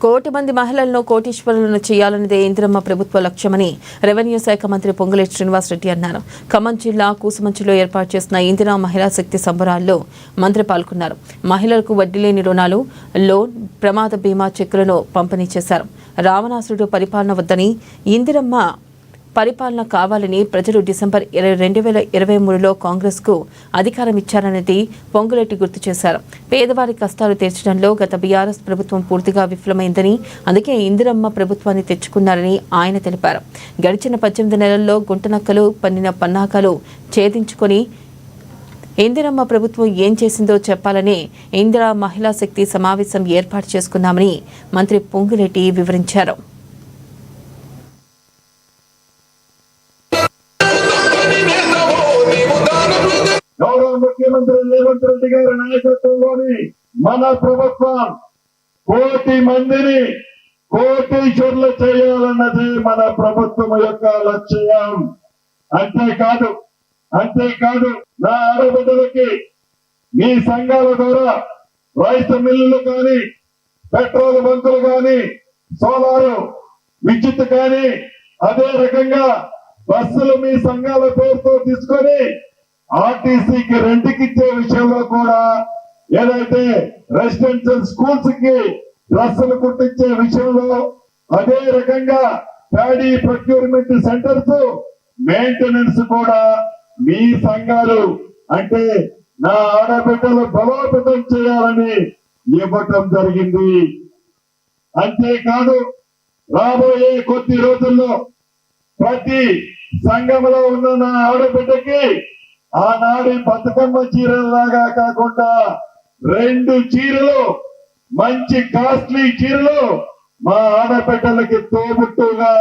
కోటి మంది మహిళలను కోటీశ్వరులను చేయాలన్నదే ఇందిరమ్మ ప్రభుత్వ లక్ష్యమని రెవెన్యూ శాఖ మంత్రి పొంగులేటి శ్రీనివాసరెడ్డి అన్నారు. ఖమ్మం జిల్లా కూసుమంచిలో ఏర్పాటు చేసిన ఇందిరా మహిళా శక్తి సంబరాల్లో మంత్రి పాల్గొన్నారు. మహిళలకు వడ్డీ లేని రుణాలు, లోన్, ప్రమాద బీమా చెక్కులను పంపిణీ చేశారు. రావణాసురుడు పరిపాలన వద్దని ఇందిరమ్మ పరిపాలన కావాలని ప్రజలు డిసెంబర్ 2023లో కాంగ్రెస్ కు అధికారం ఇచ్చారనేది పొంగులేటి గుర్తు చేశారు. పేదవారి కష్టాలు తీర్చడంలో గత బీఆర్ఎస్ ప్రభుత్వం పూర్తిగా విఫలమైందని, అందుకే ఇందిరమ్మ ప్రభుత్వాన్ని తెచ్చుకున్నారని ఆయన తెలిపారు. గడిచిన 18 నెలల్లో గుంటనక్కలు పన్నిన పన్నాకాలు ఛేదించుకొని ఇందిరమ్మ ప్రభుత్వం ఏం చేసిందో చెప్పాలని ఇందిరా మహిళా శక్తి సమావేశం ఏర్పాటు చేసుకున్నామని మంత్రి పొంగులేటి వివరించారు. గౌరవ ముఖ్యమంత్రి రేవంత్ రెడ్డి గారి నాయకత్వంలోని మన ప్రభుత్వం కోటి మందిని కోటీశ్వరులు చేయాలన్నది మన ప్రభుత్వం యొక్క లక్ష్యం. అంతేకాదు నా ఆడబిడ్డలకి మీ సంఘాల ద్వారా రైస్ మిల్లులు కానీ, పెట్రోల్ బంకులు కానీ, సోలార్ విద్యుత్ కానీ, అదే రకంగా బస్సులు మీ సంఘాల పేరుతో తీసుకొని ఆర్టీసీకి రెంట్కి ఇచ్చే విషయంలో కూడా, ఏదైతే రెసిడెన్షియల్ స్కూల్స్ కి డ్రెస్సులు కుట్టించే విషయంలో, అదే రకంగా ప్యాడీ ప్రొక్యూర్మెంట్ సెంటర్స్ మెయింటెనెన్స్ కూడా మీ సంఘాలు అంటే నా ఆడబిడ్డలు బలోపేతం చేయాలని ఇవ్వటం జరిగింది. అంతేకాదు రాబోయే కొద్ది రోజుల్లో ప్రతి సంఘంలో ఉన్న నా ఆడబిడ్డకి ఆనాడి బతుకమ్మ చీరలాగా కాకుండా 2 చీరలు, మంచి కాస్ట్లీ చీరలు మా ఆడబిడ్డలకి తోబుట్టుగా